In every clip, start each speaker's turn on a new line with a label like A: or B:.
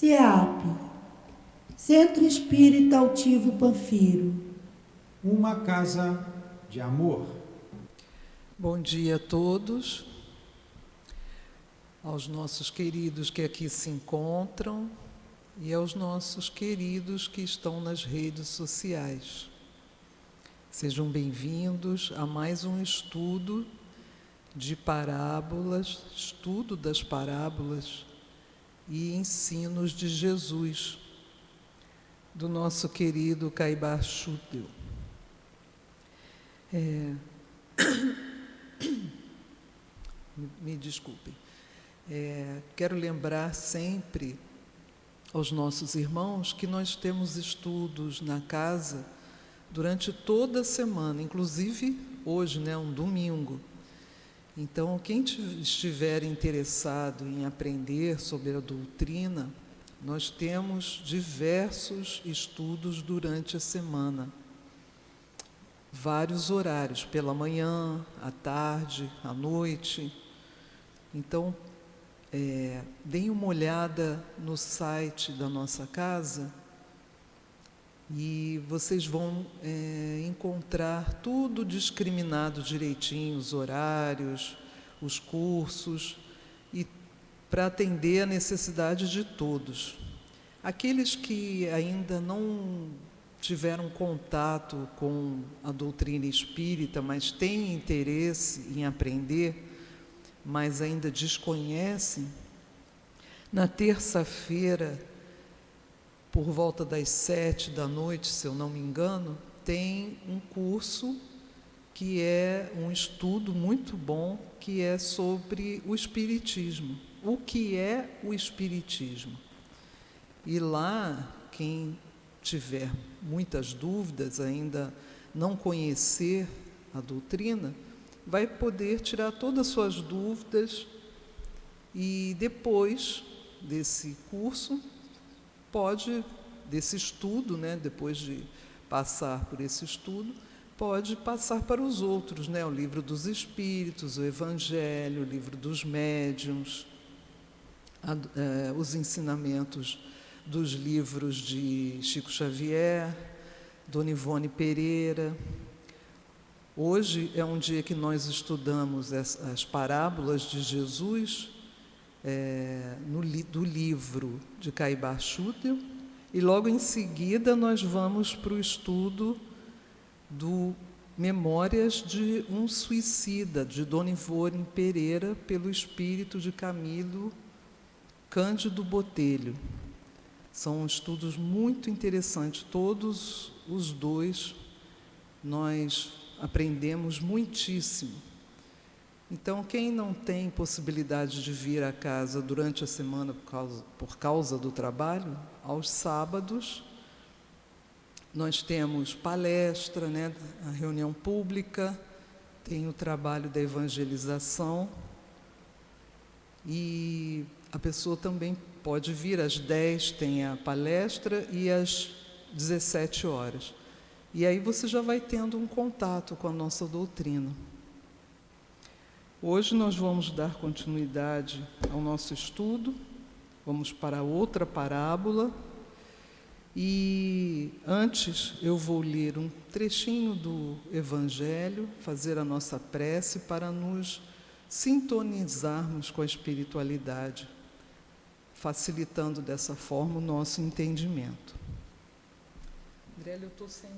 A: CEAP, Centro Espírita Altivo Panfiro.
B: Uma casa de amor.
C: Bom dia a todos, aos nossos queridos que aqui se encontram e aos nossos queridos que estão nas redes sociais. Sejam bem-vindos a mais um estudo de parábolas, estudo das parábolas e ensinos de Jesus, do nosso querido Caibar Schuttel. Me desculpem. Quero lembrar sempre aos nossos irmãos que nós temos estudos na casa durante toda a semana, inclusive hoje, um domingo. Então, quem estiver interessado em aprender sobre a doutrina, nós temos diversos estudos durante a semana. Vários horários, pela manhã, à tarde, à noite. Então, deem uma olhada no site da nossa casa e vocês vão encontrar tudo discriminado direitinho, os horários, os cursos, e para atender a necessidade de todos. Aqueles que ainda não tiveram contato com a doutrina espírita, mas têm interesse em aprender, mas ainda desconhecem, na terça-feira, por volta das 19h, se eu não me engano, tem um curso que é um estudo muito bom, que é sobre o Espiritismo. O que é o Espiritismo? E lá, quem tiver muitas dúvidas, ainda não conhecer a doutrina, vai poder tirar todas as suas dúvidas e depois desse curso, desse estudo, depois de passar por esse estudo, pode passar para os outros, o Livro dos Espíritos, o Evangelho, o Livro dos Médiuns, os ensinamentos dos livros de Chico Xavier, Dona Ivone Pereira. Hoje é um dia que nós estudamos as parábolas de Jesus, do livro de Caibar Schuttel, e logo em seguida nós vamos para o estudo do Memórias de um Suicida, de Dona Ivone Pereira, pelo espírito de Camilo Cândido Botelho. São estudos muito interessantes, todos os dois nós aprendemos muitíssimo. Então, quem não tem possibilidade de vir à casa durante a semana por causa do trabalho, aos sábados, nós temos palestra, a reunião pública, tem o trabalho da evangelização, e a pessoa também pode vir às 10h, tem a palestra, e às 17h. E aí você já vai tendo um contato com a nossa doutrina. Hoje nós vamos dar continuidade ao nosso estudo, vamos para outra parábola, e antes eu vou ler um trechinho do Evangelho, fazer a nossa prece para nos sintonizarmos com a espiritualidade, facilitando dessa forma o nosso entendimento. Andrélia, eu estou sem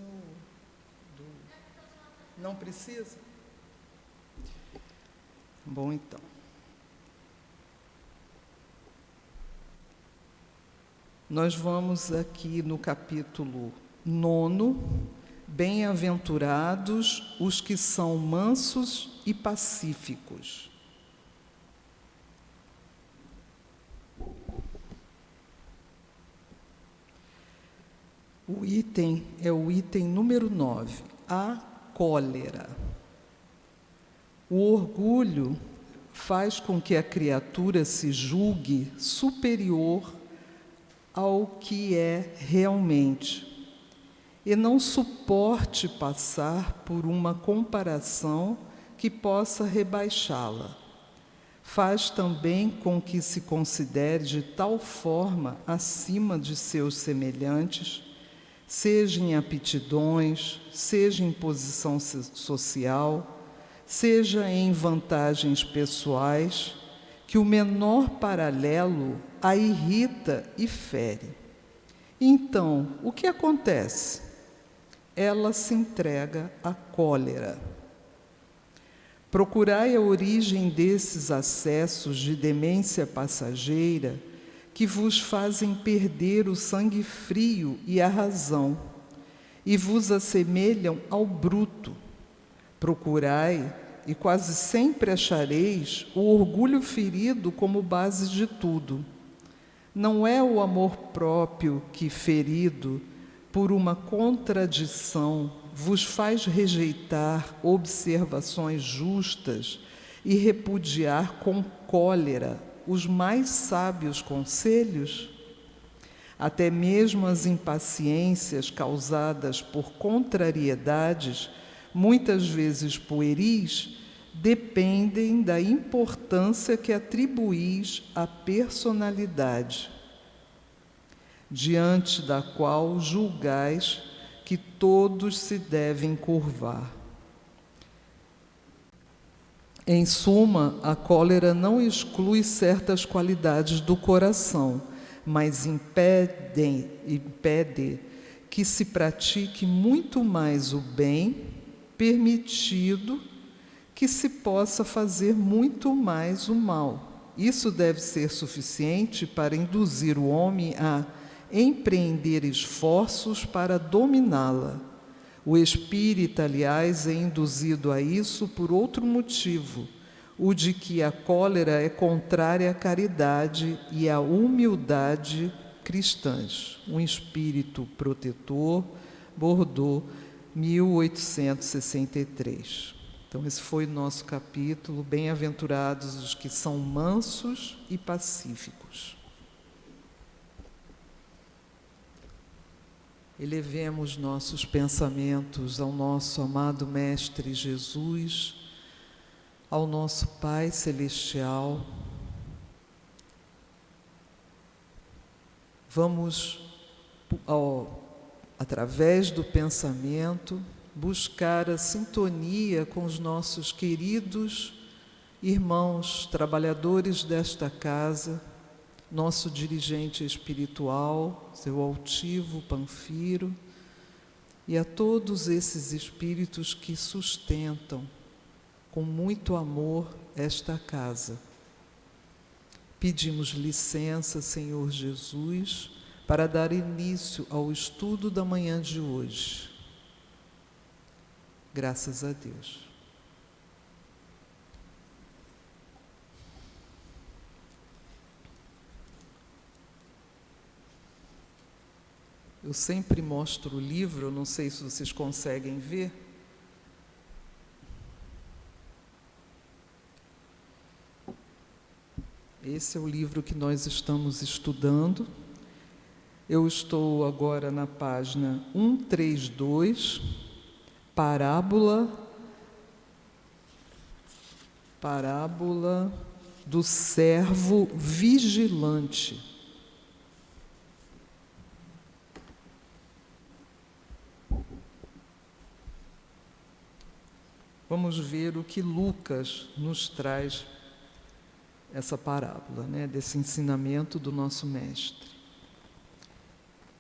C: Não precisa? Bom, então. Nós vamos aqui no capítulo 9, Bem-aventurados os que são mansos e pacíficos. O item é o item número 9, a cólera. O orgulho faz com que a criatura se julgue superior ao que é realmente e não suporte passar por uma comparação que possa rebaixá-la. faz também com que se considere de tal forma acima de seus semelhantes, seja em aptidões, seja em posição social, seja em vantagens pessoais, que o menor paralelo a irrita e fere. Então, o que acontece? Ela se entrega à cólera. Procurai a origem desses acessos de demência passageira que vos fazem perder o sangue frio e a razão, e vos assemelham ao bruto. Procurai, e quase sempre achareis, o orgulho ferido como base de tudo. Não é o amor próprio que, ferido por uma contradição, vos faz rejeitar observações justas e repudiar com cólera os mais sábios conselhos? Até mesmo as impaciências causadas por contrariedades, muitas vezes pueris, dependem da importância que atribuís à personalidade, diante da qual julgais que todos se devem curvar. Em suma, a cólera não exclui certas qualidades do coração, mas impede que se pratique muito mais o bem, permitido que se possa fazer muito mais o mal. Isso deve ser suficiente para induzir o homem a empreender esforços para dominá-la. O espírita, aliás, é induzido a isso por outro motivo, o de que a cólera é contrária à caridade e à humildade cristãs. Um espírito protetor, Bordeaux, 1863. Então, esse foi o nosso capítulo. Bem-aventurados os que são mansos e pacíficos. Elevemos nossos pensamentos ao nosso amado Mestre Jesus, ao nosso Pai Celestial. Vamos, através do pensamento, buscar a sintonia com os nossos queridos irmãos trabalhadores desta casa, nosso dirigente espiritual, seu altivo Panfiro, e a todos esses espíritos que sustentam com muito amor esta casa. Pedimos licença, Senhor Jesus, para dar início ao estudo da manhã de hoje. Graças a Deus. Eu sempre mostro o livro, não sei se vocês conseguem ver. Esse é o livro que nós estamos estudando. Eu estou agora na página 132, Parábola do servo vigilante. Vamos ver o que Lucas nos traz essa parábola, desse ensinamento do nosso mestre.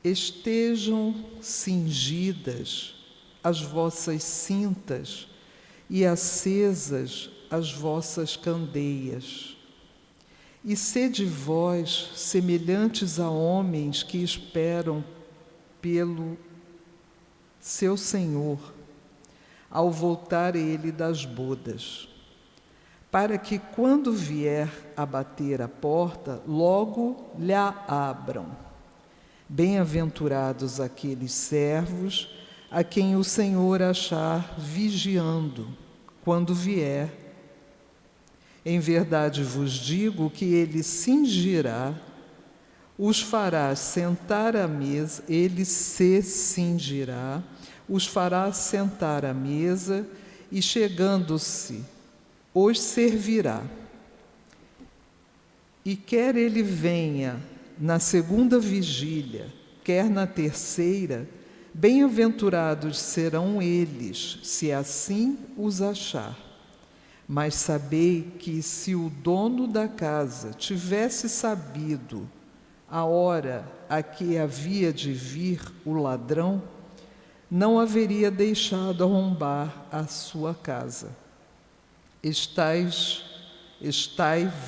C: Estejam cingidas as vossas cintas e acesas as vossas candeias. E sede vós semelhantes a homens que esperam pelo seu Senhor, ao voltar ele das bodas, para que, quando vier a bater a porta, logo lhe abram. Bem-aventurados aqueles servos a quem o Senhor achar vigiando, quando vier. Em verdade vos digo que ele cingirá, os fará sentar à mesa, ele se cingirá, os fará sentar à mesa e, chegando-se, os servirá. E quer ele venha na segunda vigília, quer na terceira, bem-aventurados serão eles, se assim os achar. Mas sabei que se o dono da casa tivesse sabido a hora a que havia de vir o ladrão, não haveria deixado arrombar a sua casa. Estai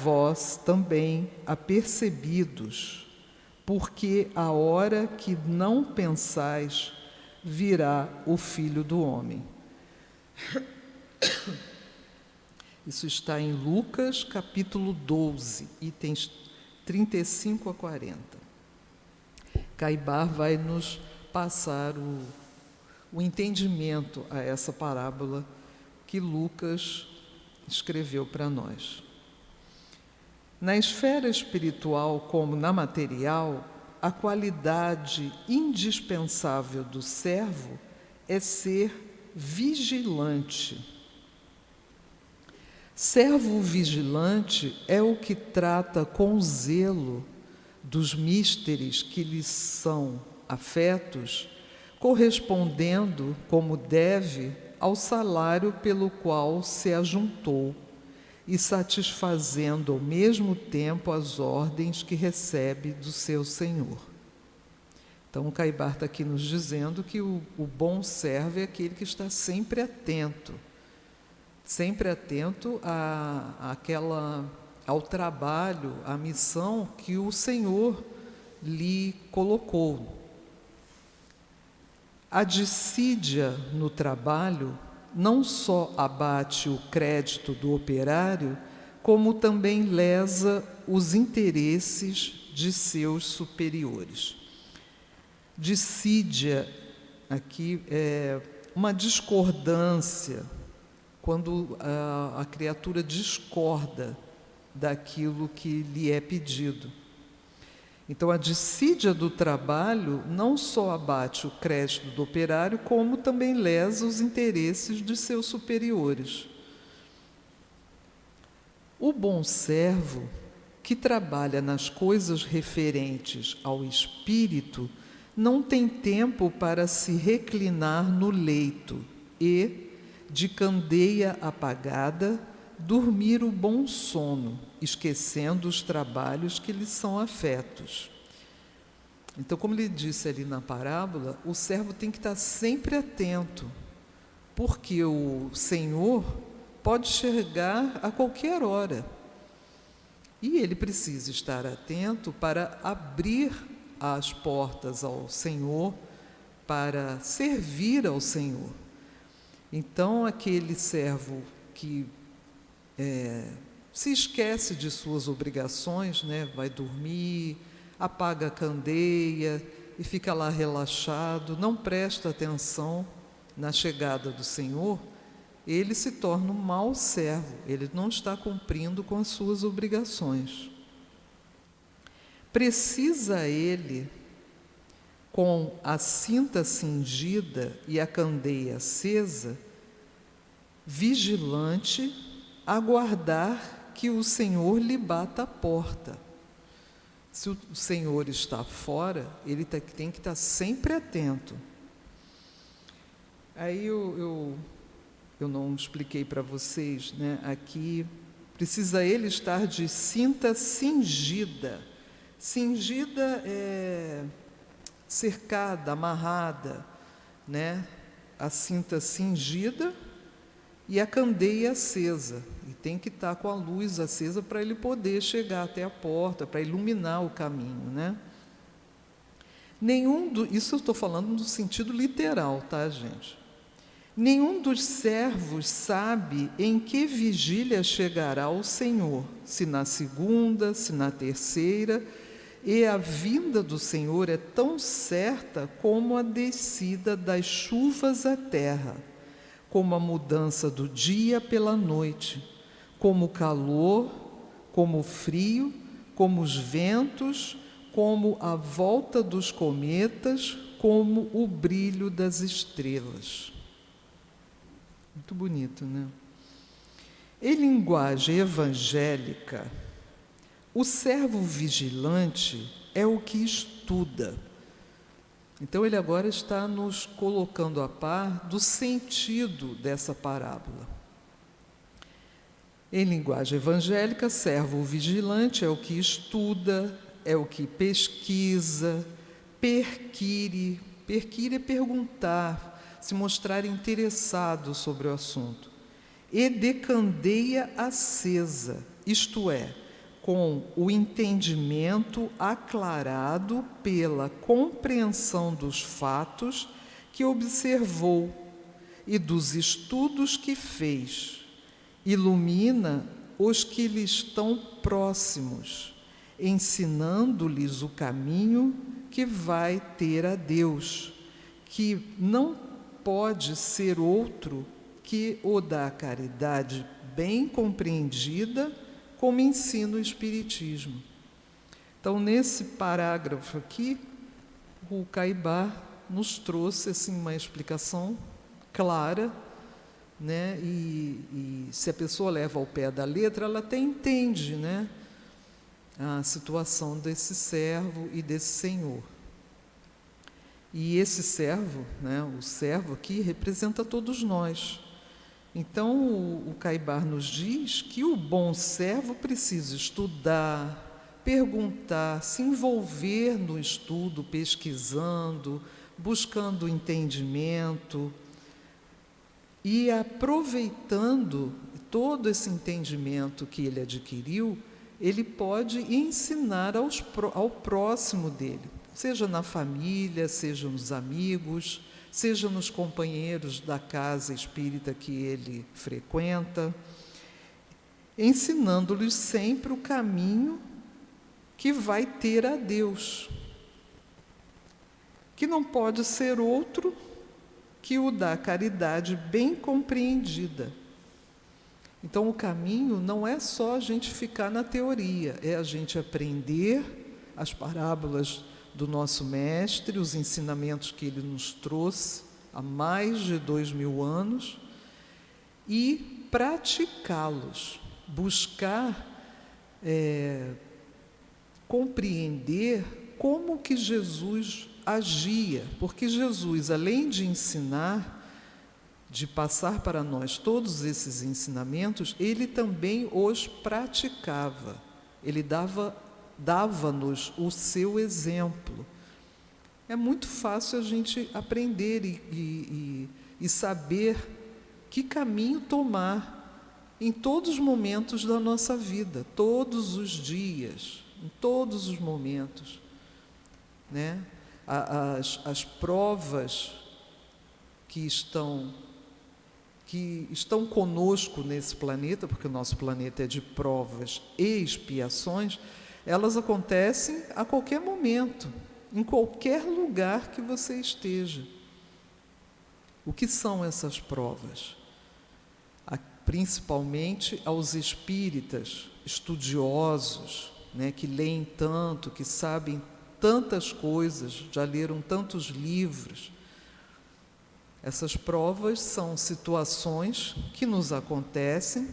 C: vós também apercebidos, porque a hora que não pensais virá o Filho do Homem. Isso está em Lucas, capítulo 12, itens 35 a 40. Caibar vai nos passar o entendimento a essa parábola que Lucas escreveu para nós. Na esfera espiritual, como na material, a qualidade indispensável do servo é ser vigilante. Servo vigilante é o que trata com zelo dos místeres que lhes são afetos, correspondendo, como deve, ao salário pelo qual se ajuntou e satisfazendo ao mesmo tempo as ordens que recebe do seu senhor. Então, o Caibar está aqui nos dizendo que o bom servo é aquele que está sempre atento ao trabalho, à missão que o Senhor lhe colocou. A dissídia no trabalho não só abate o crédito do operário, como também lesa os interesses de seus superiores. Dissídia aqui é uma discordância, quando a criatura discorda daquilo que lhe é pedido. Então, a dissídia do trabalho não só abate o crédito do operário, como também lesa os interesses de seus superiores. O bom servo, que trabalha nas coisas referentes ao espírito, não tem tempo para se reclinar no leito e, de candeia apagada, dormir o bom sono, esquecendo os trabalhos que lhe são afetos. Então, como ele disse ali na parábola, o servo tem que estar sempre atento, porque o Senhor pode chegar a qualquer hora. E ele precisa estar atento para abrir as portas ao Senhor, para servir ao Senhor. Então, aquele servo que se esquece de suas obrigações, né? Vai dormir, apaga a candeia e fica lá relaxado, não presta atenção na chegada do Senhor, ele se torna um mau servo, ele não está cumprindo com as suas obrigações. Precisa ele, com a cinta cingida e a candeia acesa, vigilante, aguardar que o Senhor lhe bata a porta. Se o Senhor está fora, ele tem que estar sempre atento. Aí eu não expliquei para vocês, né? Aqui precisa ele estar de cinta cingida. Cingida é cercada, amarrada, né? A cinta cingida e a candeia acesa. E tem que estar com a luz acesa para ele poder chegar até a porta, para iluminar o caminho, né? Isso eu estou falando no sentido literal, tá, gente? Nenhum dos servos sabe em que vigília chegará o Senhor, se na segunda, se na terceira, e a vinda do Senhor é tão certa como a descida das chuvas à terra, como a mudança do dia pela noite, como o calor, como o frio, como os ventos, como a volta dos cometas, como o brilho das estrelas. Muito bonito, né? Em linguagem evangélica, O servo vigilante é o que estuda. Então, ele agora está nos colocando a par do sentido dessa parábola. Em linguagem evangélica, servo vigilante é o que estuda, é o que pesquisa, perquire. Perquire é perguntar, se mostrar interessado sobre o assunto. E de candeia acesa, isto é, com o entendimento aclarado pela compreensão dos fatos que observou e dos estudos que fez. Ilumina os que lhe estão próximos, ensinando-lhes o caminho que vai ter a Deus, que não pode ser outro que o da caridade bem compreendida, como ensina o Espiritismo. Então, nesse parágrafo aqui, o Caibá nos trouxe assim, uma explicação clara, né? E se a pessoa leva ao pé da letra, ela até entende, né, a situação desse servo e desse senhor. E esse servo, né, o servo aqui, representa todos nós. Então, o Caibá nos diz que o bom servo precisa estudar, perguntar, se envolver no estudo, pesquisando, buscando entendimento, e aproveitando todo esse entendimento que ele adquiriu, ele pode ensinar ao próximo dele, seja na família, seja nos amigos, seja nos companheiros da casa espírita que ele frequenta, ensinando-lhes sempre o caminho que vai ter a Deus, que não pode ser outro que o da caridade bem compreendida. Então, o caminho não é só a gente ficar na teoria, é a gente aprender as parábolas do nosso mestre, os ensinamentos que ele nos trouxe há mais de 2000 anos e praticá-los, buscar compreender como que Jesus agia, porque Jesus, além de ensinar, de passar para nós todos esses ensinamentos, ele também os praticava, ele dava-nos o seu exemplo. É muito fácil a gente aprender e saber que caminho tomar em todos os momentos da nossa vida, todos os dias, em todos os momentos, né? As provas que estão conosco nesse planeta, porque o nosso planeta é de provas e expiações, elas acontecem a qualquer momento, em qualquer lugar que você esteja. O que são essas provas? Principalmente aos espíritas estudiosos, né, que leem tanto, que sabem tantas coisas, já leram tantos livros. Essas provas são situações que nos acontecem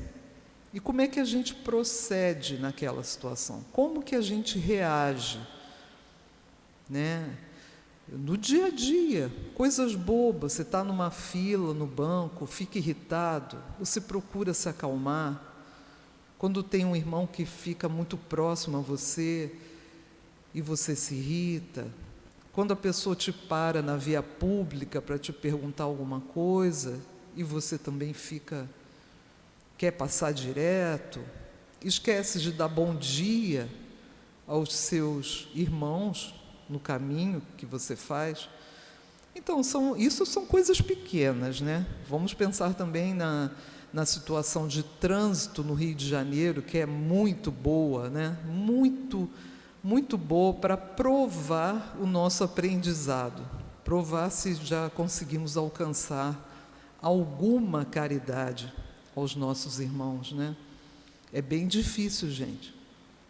C: e como é que a gente procede naquela situação? Como que a gente reage, né? No dia a dia, coisas bobas, você está numa fila, no banco, fica irritado, você procura se acalmar. Quando tem um irmão que fica muito próximo a você e você se irrita, quando a pessoa te para na via pública para te perguntar alguma coisa e você também quer passar direto, esquece de dar bom dia aos seus irmãos no caminho que você faz. Então, isso são coisas pequenas, né? Vamos pensar também na situação de trânsito no Rio de Janeiro, que é muito boa, né? Muito boa para provar o nosso aprendizado, provar se já conseguimos alcançar alguma caridade aos nossos irmãos, né? É bem difícil, gente,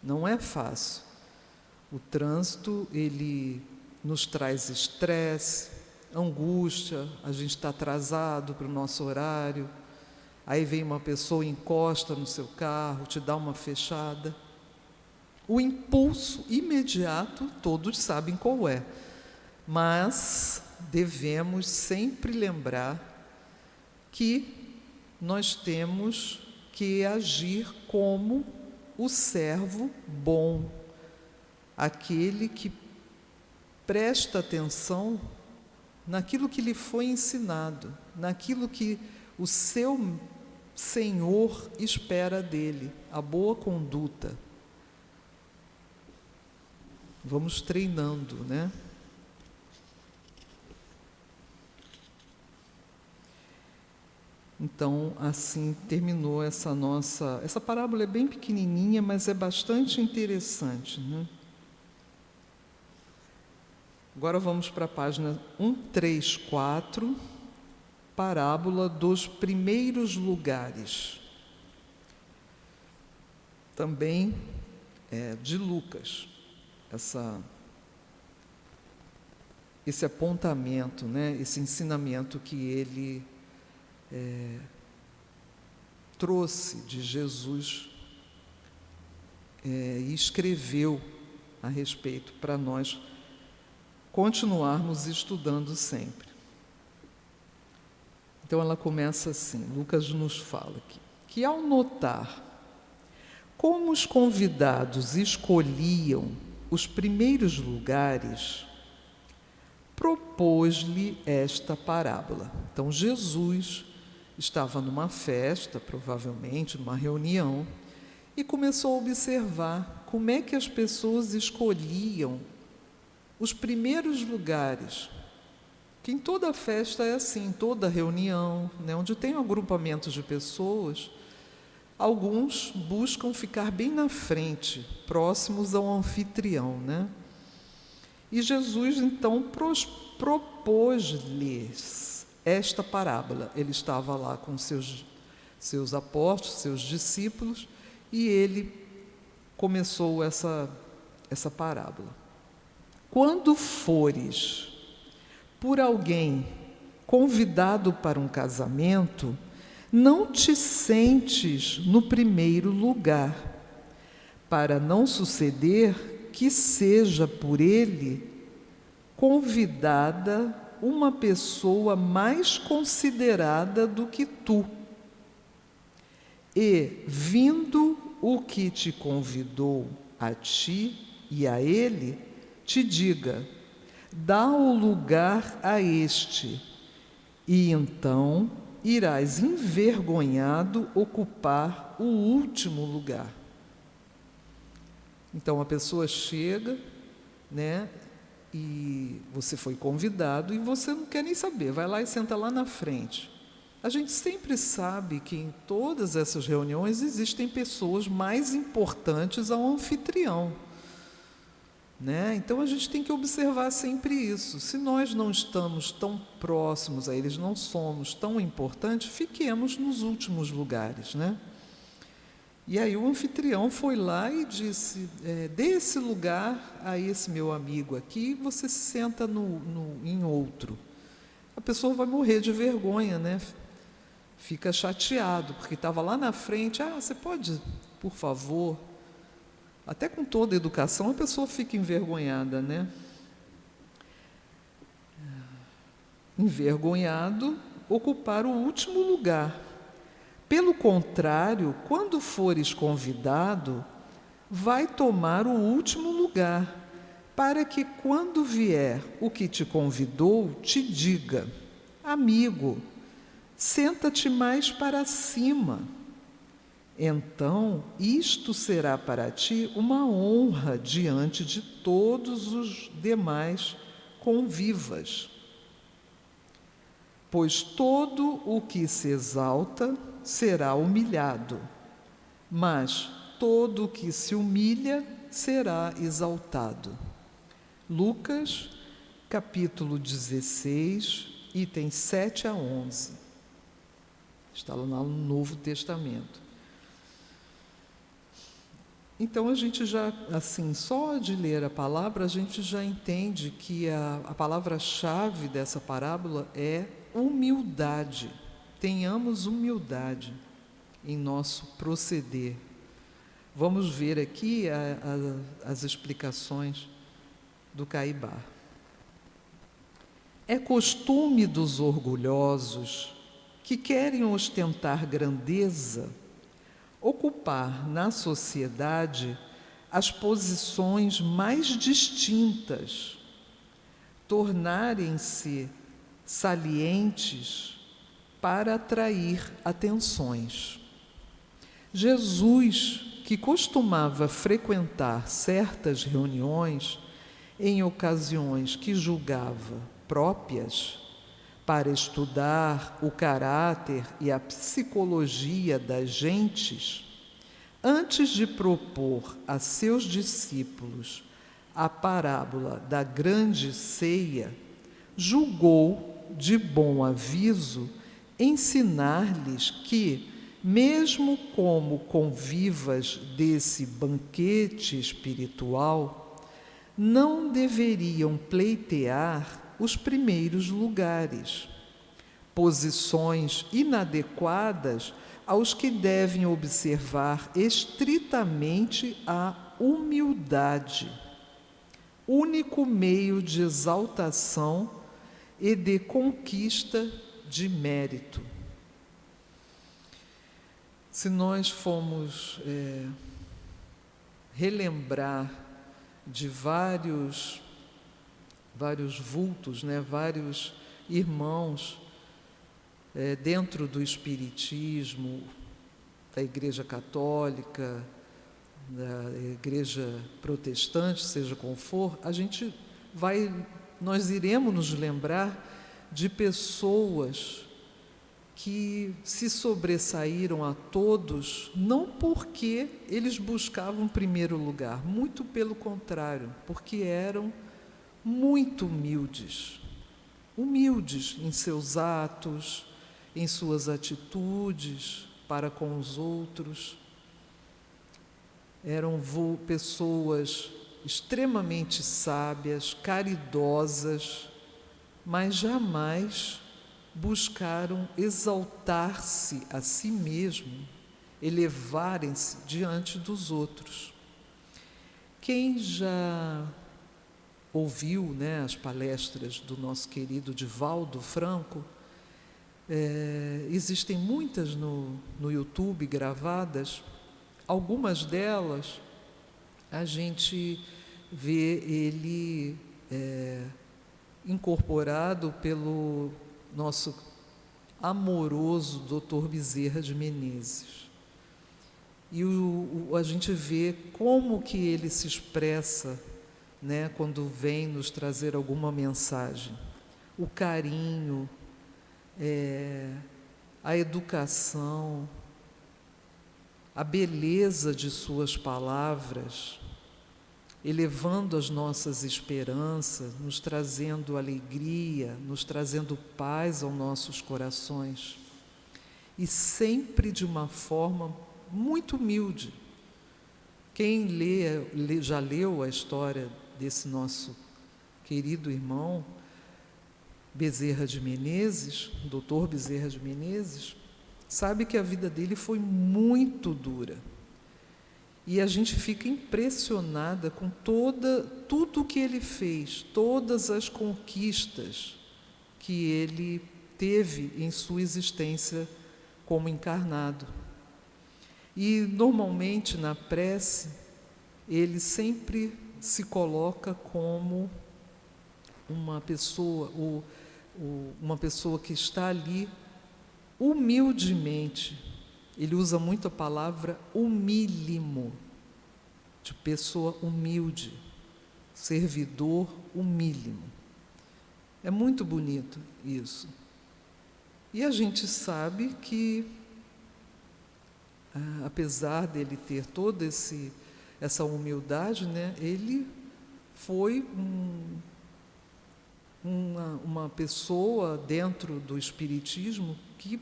C: não é fácil. O trânsito, ele nos traz estresse, angústia, a gente está atrasado para o nosso horário, aí vem uma pessoa, encosta no seu carro, te dá uma fechada. O impulso imediato, todos sabem qual é, mas devemos sempre lembrar que nós temos que agir como o servo bom, aquele que presta atenção naquilo que lhe foi ensinado, naquilo que o seu Senhor espera dele, a boa conduta. Vamos treinando, né? Então, assim terminou essa parábola é bem pequenininha, mas é bastante interessante, né? Agora vamos para a página 134, parábola dos primeiros lugares. Também é de Lucas, esse apontamento, né? Esse ensinamento que ele trouxe de Jesus e escreveu a respeito para nós continuarmos estudando sempre. Então ela começa assim, Lucas nos fala aqui, que ao notar como os convidados escolhiam os primeiros lugares, propôs-lhe esta parábola. Então Jesus estava numa festa, provavelmente numa reunião, e começou a observar como é que as pessoas escolhiam os primeiros lugares, que em toda festa é assim, toda reunião, né, onde tem um agrupamento de pessoas, alguns buscam ficar bem na frente, próximos ao anfitrião, né? E Jesus, então, propôs-lhes esta parábola. Ele estava lá com seus apóstolos, seus discípulos, e ele começou essa parábola. Quando fores por alguém convidado para um casamento, não te sentes no primeiro lugar, para não suceder que seja por ele convidada uma pessoa mais considerada do que tu. E, vindo o que te convidou a ti e a ele, te diga: dá o lugar a este, e então irás envergonhado ocupar o último lugar. Então a pessoa chega, né, e você foi convidado e você não quer nem saber, vai lá e senta lá na frente. A gente sempre sabe que em todas essas reuniões existem pessoas mais importantes ao anfitrião, né? Então a gente tem que observar sempre isso. Se nós não estamos tão próximos a eles, não somos tão importantes, fiquemos nos últimos lugares, né? E aí o anfitrião foi lá e disse: dê esse lugar a esse meu amigo aqui, você se senta em outro. A pessoa vai morrer de vergonha, né? Fica chateado, porque estava lá na frente. Você pode, por favor? Até com toda a educação, a pessoa fica envergonhada, né? Envergonhado, ocupar o último lugar. Pelo contrário, quando fores convidado, vai tomar o último lugar, para que quando vier o que te convidou, te diga: amigo, senta-te mais para cima. Então, isto será para ti uma honra diante de todos os demais convivas. Pois todo o que se exalta será humilhado, mas todo o que se humilha será exaltado. Lucas, capítulo 16, itens 7 a 11. Está lá no Novo Testamento. Então a gente já, assim, só de ler a palavra, a gente já entende que a palavra-chave dessa parábola é humildade. Tenhamos humildade em nosso proceder, Vamos ver aqui as explicações do Caibá. É costume dos orgulhosos que querem ostentar grandeza ocupar na sociedade as posições mais distintas, tornarem-se salientes para atrair atenções. Jesus, que costumava frequentar certas reuniões em ocasiões que julgava próprias para estudar o caráter e a psicologia das gentes, antes de propor a seus discípulos a parábola da grande ceia, julgou de bom aviso ensinar-lhes que, mesmo como convivas desse banquete espiritual, não deveriam pleitear os primeiros lugares, posições inadequadas aos que devem observar estritamente a humildade, único meio de exaltação e de conquista de mérito. Se nós formos relembrar de vários vultos, vários irmãos dentro do Espiritismo, da Igreja Católica, da Igreja Protestante, seja como for, nós iremos nos lembrar de pessoas que se sobressaíram a todos, não porque eles buscavam primeiro lugar, muito pelo contrário, porque eram muito humildes em seus atos, em suas atitudes para com os outros. Eram pessoas extremamente sábias, caridosas, mas jamais buscaram exaltar-se a si mesmo, elevarem-se diante dos outros. Quem já ouviu as palestras do nosso querido Divaldo Franco, existem muitas no YouTube gravadas, algumas delas a gente vê ele incorporado pelo nosso amoroso Dr. Bezerra de Menezes. E a gente vê como que ele se expressa quando vem nos trazer alguma mensagem. O carinho, a educação, a beleza de suas palavras, elevando as nossas esperanças, nos trazendo alegria, nos trazendo paz aos nossos corações. E sempre de uma forma muito humilde. Quem já leu a história desse nosso querido irmão Bezerra de Menezes, Dr. Bezerra de Menezes, sabe que a vida dele foi muito dura. E a gente fica impressionada com tudo o que ele fez, todas as conquistas que ele teve em sua existência como encarnado. E, normalmente, na prece, ele sempre se coloca como uma pessoa que está ali humildemente. Ele usa muito a palavra humílimo, de pessoa humilde, servidor humílimo. É muito bonito isso. E a gente sabe que, apesar dele ter toda essa humildade, ele foi uma pessoa dentro do Espiritismo que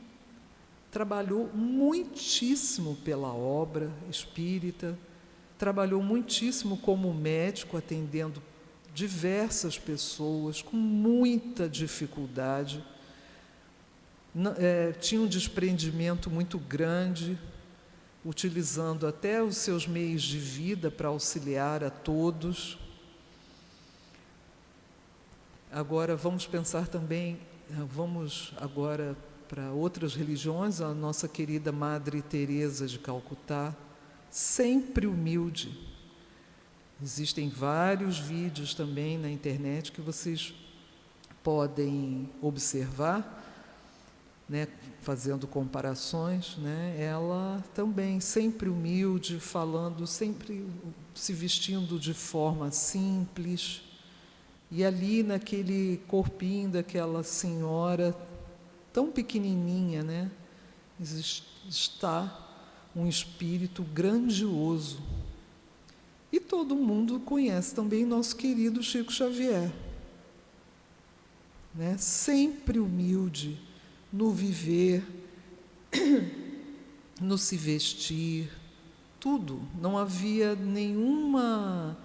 C: trabalhou muitíssimo pela obra espírita, trabalhou muitíssimo como médico, atendendo diversas pessoas com muita dificuldade. Tinha um desprendimento muito grande, utilizando até os seus meios de vida para auxiliar a todos. Agora vamos pensar também, vamos agora para outras religiões, a nossa querida Madre Teresa de Calcutá, sempre humilde. Existem vários vídeos também na internet que vocês podem observar, né, fazendo comparações, né, ela também sempre humilde, falando, sempre se vestindo de forma simples, e ali naquele corpinho daquela senhora tão pequenininha, né, está um espírito grandioso. E todo mundo conhece também nosso querido Chico Xavier, né, sempre humilde, no viver, no se vestir, tudo. Não havia nenhuma...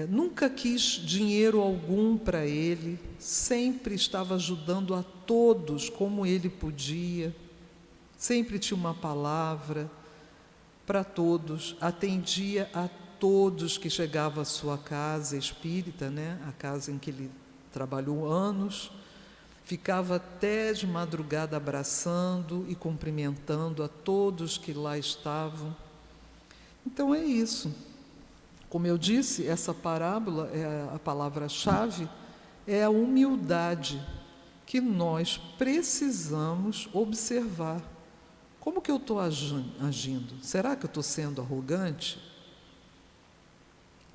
C: nunca quis dinheiro algum para ele, sempre estava ajudando a todos como ele podia, sempre tinha uma palavra para todos, atendia a todos que chegavam à sua casa espírita, né? A casa em que ele trabalhou anos. Ficava até de madrugada abraçando e cumprimentando a todos que lá estavam. Então é isso. Como eu disse, essa parábola, a palavra-chave é a humildade que nós precisamos observar. Como que eu estou agindo? Será que eu estou sendo arrogante?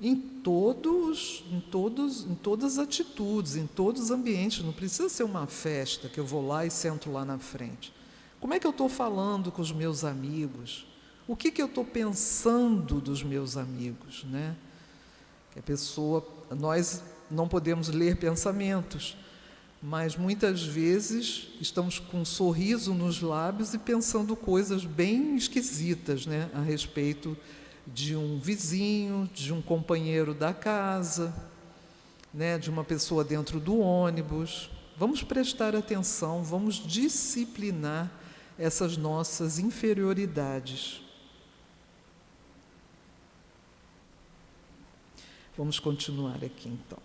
C: Em todas as atitudes, em todos os ambientes. Não precisa ser uma festa que eu vou lá e sento lá na frente. Como é que eu estou falando com os meus amigos? O que eu estou pensando dos meus amigos, né? Que a pessoa, nós não podemos ler pensamentos, mas muitas vezes estamos com um sorriso nos lábios e pensando coisas bem esquisitas, né, a respeito de um vizinho, de um companheiro da casa, né, de uma pessoa dentro do ônibus. Vamos prestar atenção, vamos disciplinar essas nossas inferioridades. Vamos continuar aqui, então.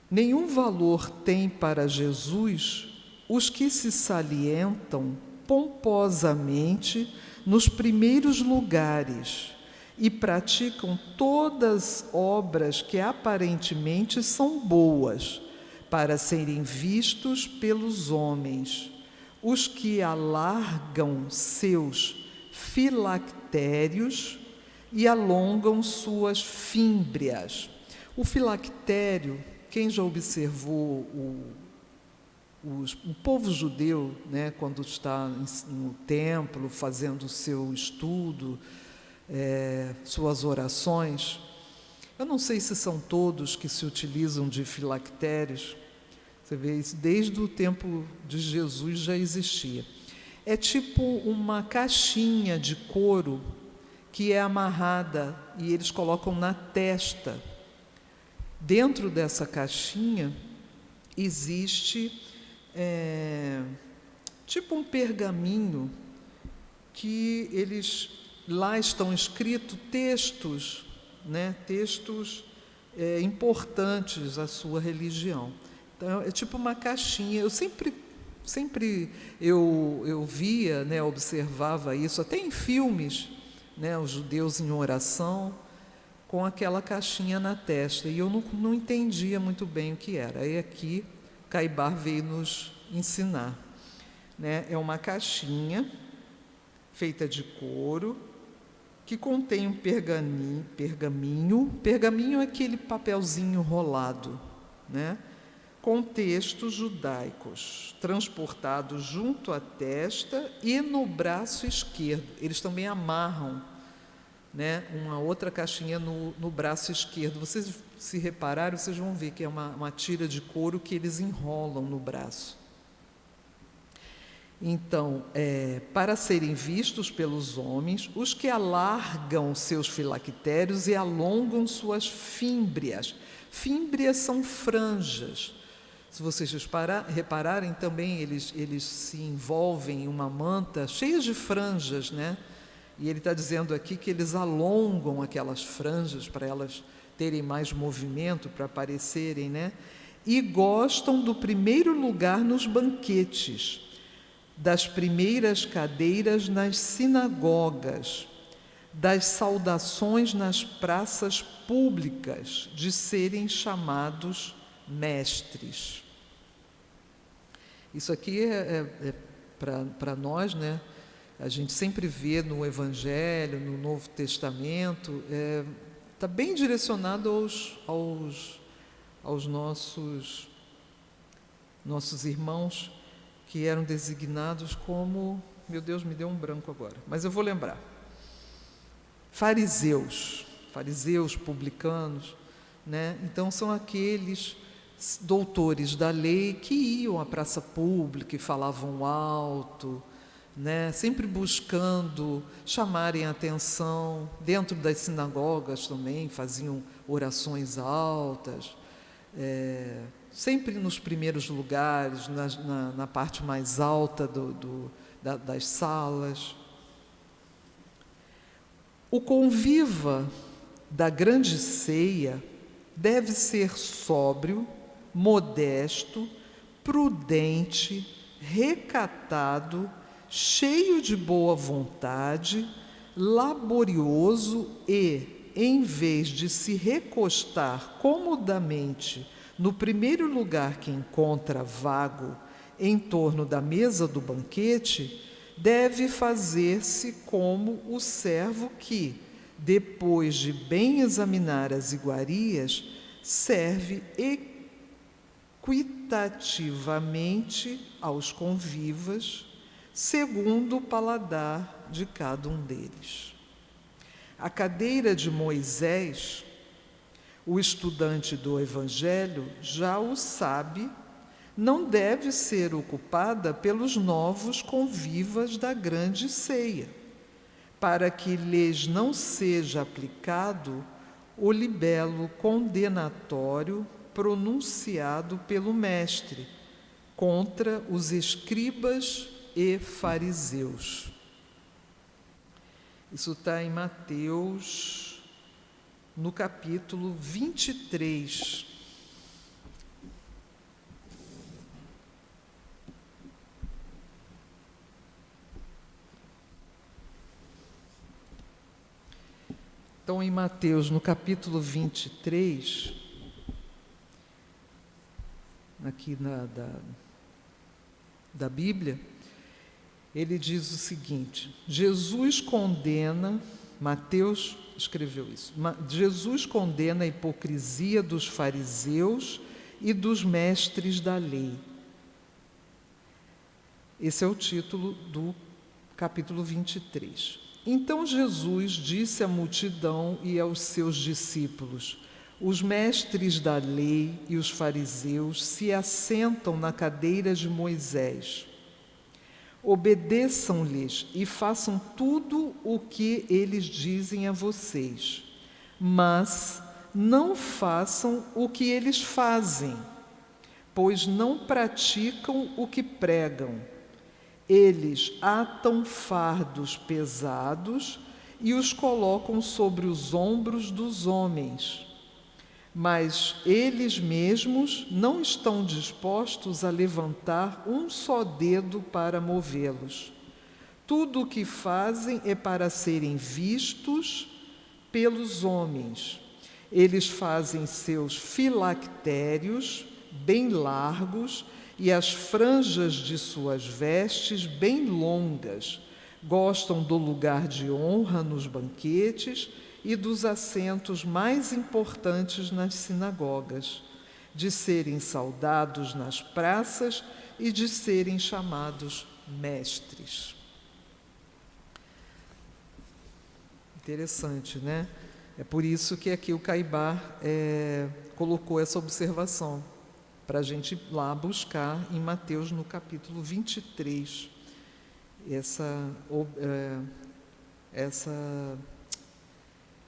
C: Nenhum valor tem para Jesus os que se salientam pomposamente nos primeiros lugares e praticam todas obras que aparentemente são boas para serem vistos pelos homens, os que alargam seus filactérios e alongam suas fímbrias. O filactério, quem já observou o povo judeu, né, quando está no templo fazendo o seu estudo, suas orações, eu não sei se são todos que se utilizam de filactérios. Você vê isso desde o tempo de Jesus já existia. É tipo uma caixinha de couro que é amarrada e eles colocam na testa. Dentro dessa caixinha existe tipo um pergaminho que eles lá estão escritos textos, né, textos importantes à sua religião. Então é tipo uma caixinha. Eu sempre eu via, né, observava isso até em filmes, né, os judeus em oração com aquela caixinha na testa, e eu não entendia muito bem o que era. Aí aqui Caibar veio nos ensinar, né? É uma caixinha feita de couro que contém um pergaminho. Pergaminho é aquele papelzinho rolado, né? Com textos judaicos transportados junto à testa e no braço esquerdo. Eles também amarram, né, uma outra caixinha no braço esquerdo. Vocês, se repararem, vocês vão ver que é uma tira de couro que eles enrolam no braço. Então, para serem vistos pelos homens, os que alargam seus filactérios e alongam suas fímbrias. Fímbrias são franjas, Se vocês repararem, também eles se envolvem em uma manta cheia de franjas, né? E ele está dizendo aqui que eles alongam aquelas franjas para elas terem mais movimento, para aparecerem, né? E gostam do primeiro lugar nos banquetes, das primeiras cadeiras nas sinagogas, das saudações nas praças públicas, de serem chamados mestres. Isso aqui é para nós, né? A gente sempre vê no Evangelho, no Novo Testamento, está bem direcionado aos nossos irmãos que eram designados como, meu Deus, me deu um branco agora, mas eu vou lembrar. Fariseus, publicanos, né? Então são aqueles doutores da lei que iam à praça pública e falavam alto, né? Sempre buscando chamarem a atenção. Dentro das sinagogas também faziam orações altas, sempre nos primeiros lugares, na parte mais alta das salas. O conviva da grande ceia deve ser sóbrio, modesto, prudente, recatado, cheio de boa vontade, laborioso e, em vez de se recostar comodamente no primeiro lugar que encontra vago em torno da mesa do banquete, deve fazer-se como o servo que, depois de bem examinar as iguarias, serve equitativamente aos convivas, segundo o paladar de cada um deles. A cadeira de Moisés, o estudante do Evangelho já o sabe, não deve ser ocupada pelos novos convivas da grande ceia, para que lhes não seja aplicado o libelo condenatório pronunciado pelo Mestre contra os escribas e fariseus. Isso está em Mateus, no capítulo 23. Então, em Mateus, no capítulo 23, aqui da Bíblia, ele diz o seguinte: Jesus condena, Mateus escreveu isso, Jesus condena a hipocrisia dos fariseus e dos mestres da lei. Esse é o título do capítulo 23. Então Jesus disse à multidão e aos seus discípulos: os mestres da lei e os fariseus se assentam na cadeira de Moisés. Obedeçam-lhes e façam tudo o que eles dizem a vocês, mas não façam o que eles fazem, pois não praticam o que pregam. Eles atam fardos pesados e os colocam sobre os ombros dos homens, mas eles mesmos não estão dispostos a levantar um só dedo para movê-los. Tudo o que fazem é para serem vistos pelos homens. Eles fazem seus filactérios bem largos e as franjas de suas vestes bem longas. Gostam do lugar de honra nos banquetes e dos assentos mais importantes nas sinagogas, de serem saudados nas praças e de serem chamados mestres. Interessante, né? É por isso que aqui o Caibar colocou essa observação, para a gente ir lá buscar em Mateus, no capítulo 23,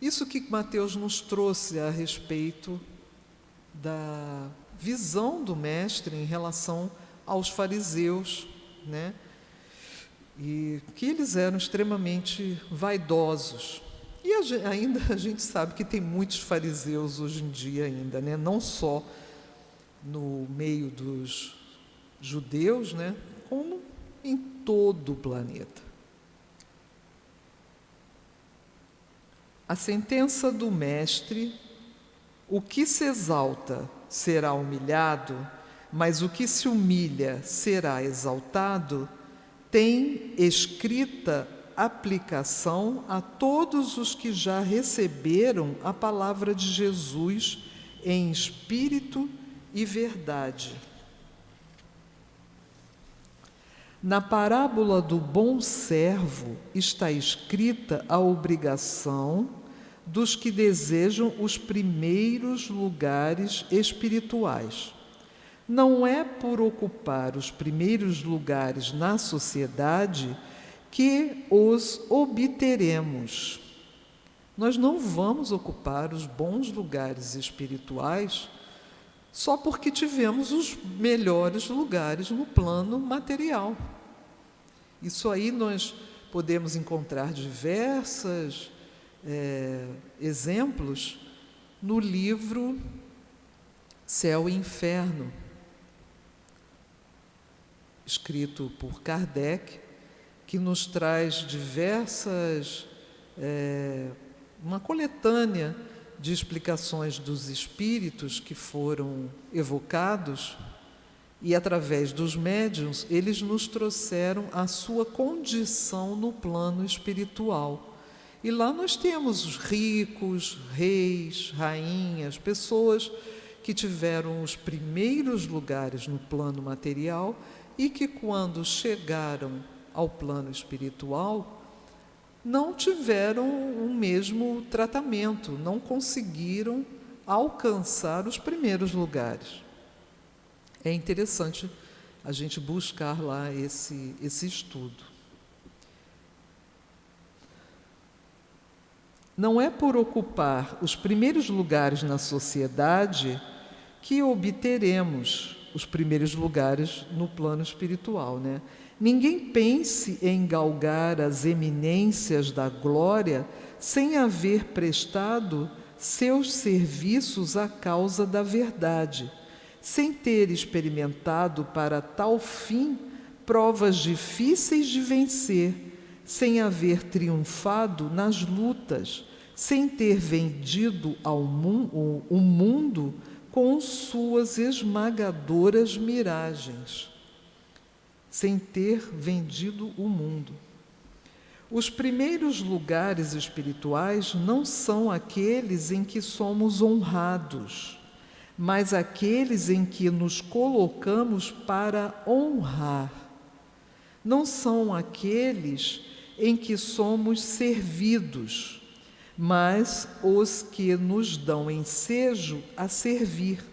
C: isso que Mateus nos trouxe a respeito visão do mestre em relação aos fariseus, né? E que eles eram extremamente vaidosos. E ainda a gente sabe que tem muitos fariseus hoje em dia ainda, né? Não só no meio dos judeus, né? Como em todo o planeta. A sentença do mestre: o que se exalta será humilhado, mas o que se humilha será exaltado, tem escrita aplicação a todos os que já receberam a palavra de Jesus em espírito e verdade. Na parábola do bom servo está escrita a obrigação dos que desejam os primeiros lugares espirituais. Não é por ocupar os primeiros lugares na sociedade que os obteremos. Nós não vamos ocupar os bons lugares espirituais só porque tivemos os melhores lugares no plano material. Isso aí nós podemos encontrar diversos exemplos no livro Céu e Inferno, escrito por Kardec, que nos traz uma coletânea de explicações dos espíritos que foram evocados, e através dos médiuns eles nos trouxeram a sua condição no plano espiritual. E lá nós temos os ricos, reis, rainhas, pessoas que tiveram os primeiros lugares no plano material e que, quando chegaram ao plano espiritual, não tiveram o mesmo tratamento, não conseguiram alcançar os primeiros lugares. É interessante a gente buscar lá esse estudo. Não é por ocupar os primeiros lugares na sociedade que obteremos os primeiros lugares no plano espiritual, né? Ninguém pense em galgar as eminências da glória sem haver prestado seus serviços à causa da verdade, sem ter experimentado para tal fim provas difíceis de vencer, sem haver triunfado nas lutas, sem ter vendido o mundo com suas esmagadoras miragens. Sem ter vendido o mundo. Os primeiros lugares espirituais não são aqueles em que somos honrados, mas aqueles em que nos colocamos para honrar. Não são aqueles em que somos servidos, mas os que nos dão ensejo a servir.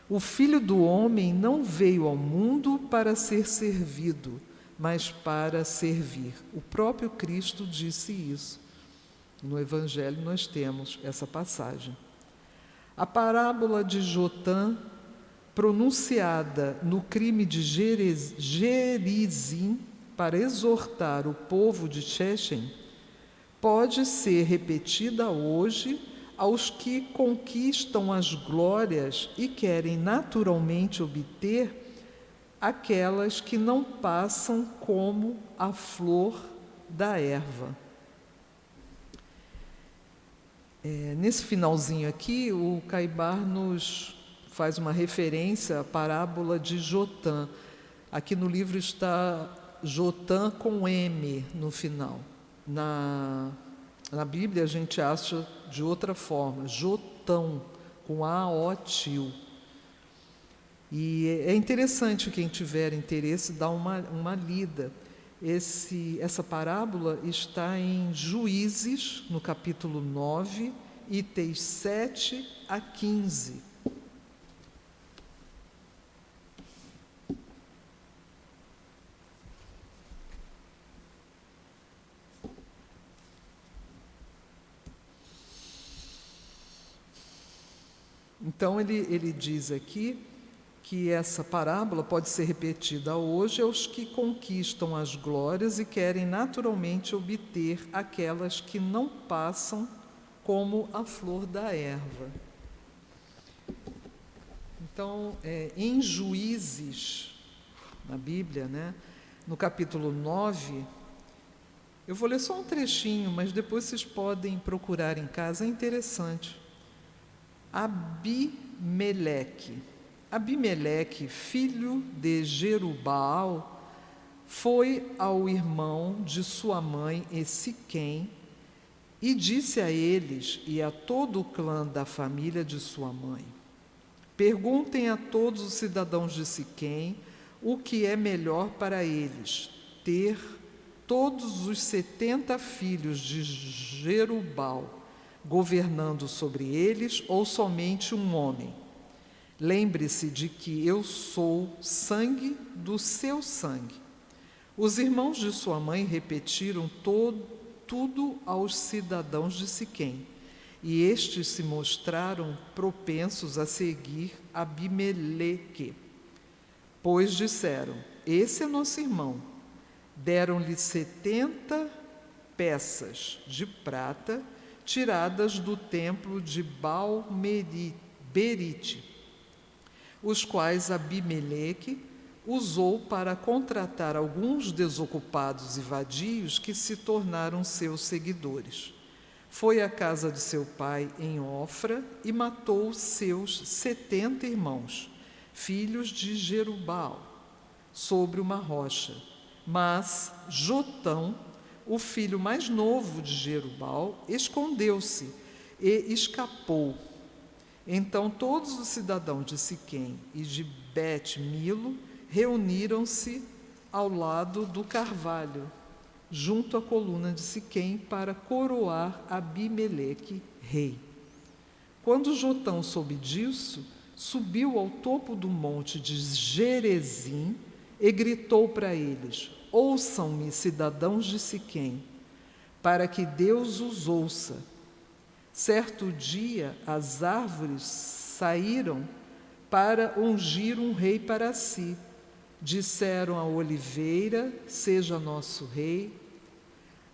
C: O Filho do Homem não veio ao mundo para ser servido, mas para servir. O próprio Cristo disse isso. No Evangelho nós temos essa passagem. A parábola de Jotã, pronunciada no crime de Gerizim para exortar o povo de Shechem, pode ser repetida hoje aos que conquistam as glórias e querem naturalmente obter aquelas que não passam como a flor da erva. Nesse finalzinho aqui, o Caibar nos faz uma referência à parábola de Jotã. Aqui no livro está Jotã com M no final. Na Bíblia a gente acha de outra forma, Jotão, com A-O-Til. E é interessante, quem tiver interesse, dar uma lida. Essa parábola está em Juízes, no capítulo 9, itens 7 a 15. Então, ele diz aqui que essa parábola pode ser repetida hoje aos que conquistam as glórias e querem naturalmente obter aquelas que não passam, como a flor da erva. Então, em Juízes, na Bíblia, né, no capítulo 9, eu vou ler só um trechinho, mas depois vocês podem procurar em casa, é interessante. Abimeleque, filho de Jerubaal, foi ao irmão de sua mãe Siquém e disse a eles e a todo o clã da família de sua mãe: perguntem a todos os cidadãos de Siquém o que é melhor para eles, ter todos os 70 filhos de Jerubaal governando sobre eles ou somente um homem. Lembre-se de que eu sou sangue do seu sangue. Os irmãos de sua mãe repetiram tudo aos cidadãos de Siquém, e estes se mostraram propensos a seguir Abimeleque, pois disseram: esse é nosso irmão. Deram-lhe 70 peças de prata tiradas do templo de Baal-berite, os quais Abimeleque usou para contratar alguns desocupados e vadios que se tornaram seus seguidores. Foi à casa de seu pai em Ofra e matou seus 70 irmãos, filhos de Jerubaal, sobre uma rocha. Mas Jotão, o filho mais novo de Jerubaal, escondeu-se e escapou. Então todos os cidadãos de Siquém e de Bet-Milo reuniram-se ao lado do carvalho, junto à coluna de Siquém, para coroar Abimeleque rei. Quando Jotão soube disso, subiu ao topo do monte de Gerezim e gritou para eles: ouçam-me, cidadãos de Siquém, para que Deus os ouça. Certo dia, as árvores saíram para ungir um rei para si. Disseram à oliveira: seja nosso rei.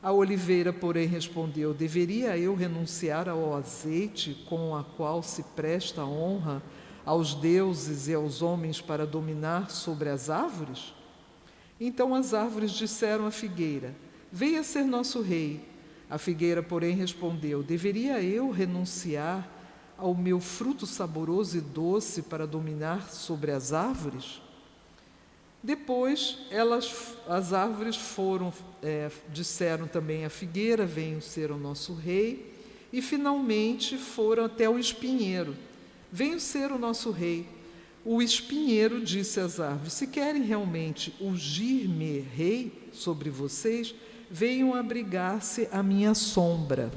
C: A oliveira, porém, respondeu: deveria eu renunciar ao azeite com a qual se presta honra aos deuses e aos homens para dominar sobre as árvores? Então as árvores disseram à figueira: venha ser nosso rei. A figueira, porém, respondeu: deveria eu renunciar ao meu fruto saboroso e doce para dominar sobre as árvores? Depois as árvores disseram também à figueira: venha ser o nosso rei. E finalmente foram até o espinheiro: venha ser o nosso rei. O espinheiro disse às árvores: se querem realmente ungir-me rei sobre vocês, venham abrigar-se à minha sombra.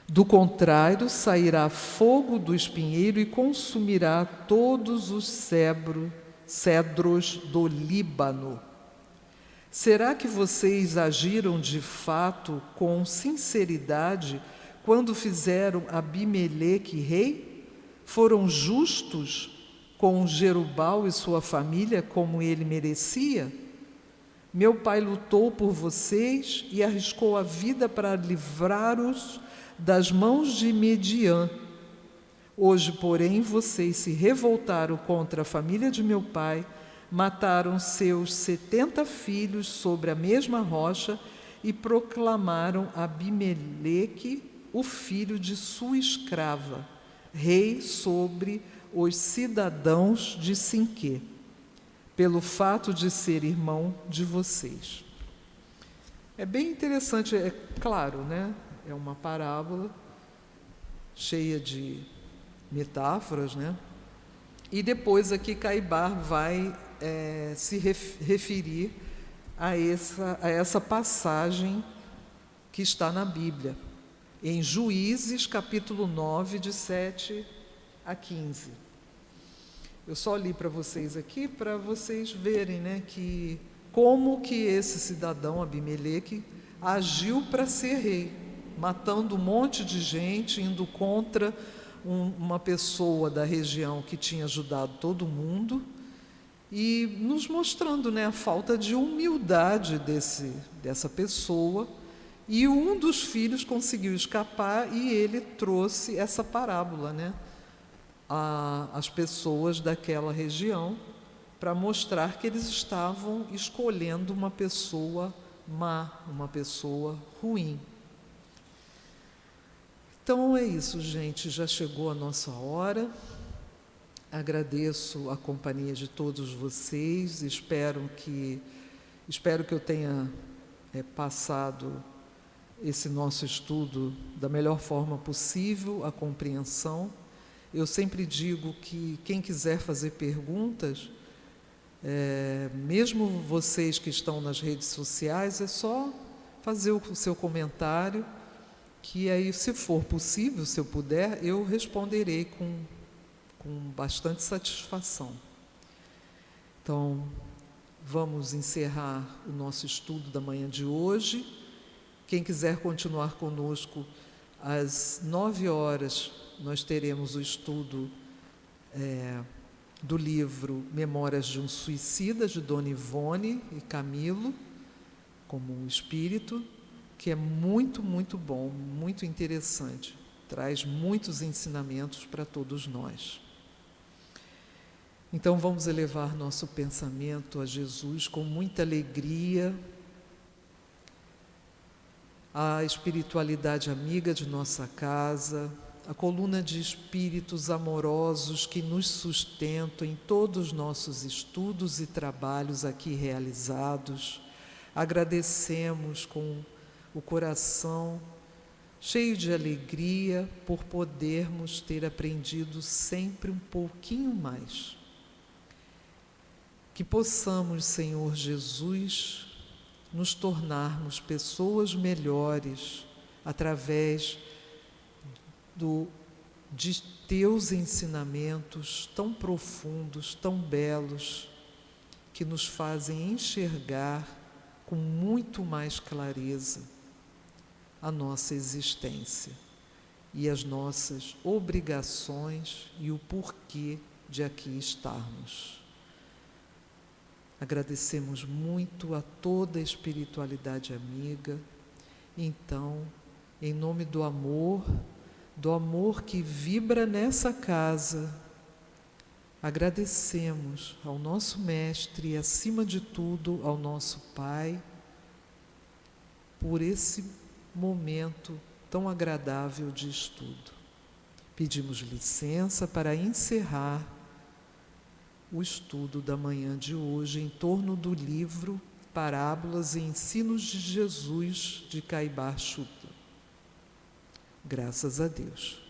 C: Do contrário, sairá fogo do espinheiro e consumirá todos os cedros do Líbano. Será que vocês agiram de fato com sinceridade quando fizeram Abimeleque rei? Foram justos com Jerubaal e sua família como ele merecia? Meu pai lutou por vocês e arriscou a vida para livrar-os das mãos de Midian. Hoje, porém, vocês se revoltaram contra a família de meu pai, mataram seus 70 filhos sobre a mesma rocha e proclamaram Abimeleque, o filho de sua escrava, rei sobre os cidadãos de Sinquê, pelo fato de ser irmão de vocês. É bem interessante, é claro, né? É uma parábola cheia de metáforas, né? E depois aqui Caibar vai se referir a essa passagem que está na Bíblia, em Juízes, capítulo 9, de 7 a 15. Eu só li para vocês aqui, para vocês verem, né, que como que esse cidadão Abimeleque agiu para ser rei, matando um monte de gente, indo contra uma pessoa da região que tinha ajudado todo mundo e nos mostrando, né, a falta de humildade dessa pessoa. E um dos filhos conseguiu escapar e ele trouxe essa parábola, né, às pessoas daquela região, para mostrar que eles estavam escolhendo uma pessoa má, uma pessoa ruim. Então é isso, gente, já chegou a nossa hora. Agradeço a companhia de todos vocês, espero que eu tenha passado esse nosso estudo da melhor forma possível, a compreensão. Eu sempre digo que quem quiser fazer perguntas, mesmo vocês que estão nas redes sociais, é só fazer o seu comentário, que aí, se for possível, se eu puder, eu responderei com bastante satisfação. Então, vamos encerrar o nosso estudo da manhã de hoje. Quem quiser continuar conosco, às 9h, nós teremos o estudo do livro Memórias de um Suicida, de Dona Ivone e Camilo, como um espírito, que é muito, muito bom, muito interessante. Traz muitos ensinamentos para todos nós. Então, vamos elevar nosso pensamento a Jesus com muita alegria, a espiritualidade amiga de nossa casa, a coluna de espíritos amorosos que nos sustentam em todos os nossos estudos e trabalhos aqui realizados. Agradecemos com o coração cheio de alegria por podermos ter aprendido sempre um pouquinho mais. Que possamos, Senhor Jesus, nos tornarmos pessoas melhores através de Teus ensinamentos tão profundos, tão belos, que nos fazem enxergar com muito mais clareza a nossa existência e as nossas obrigações e o porquê de aqui estarmos. Agradecemos muito a toda a espiritualidade amiga. Então, em nome do amor que vibra nessa casa, agradecemos ao nosso Mestre e, acima de tudo, ao nosso Pai, por esse momento tão agradável de estudo. Pedimos licença para encerrar o estudo da manhã de hoje em torno do livro Parábolas e Ensinos de Jesus, de Caibar Chuta. Graças a Deus.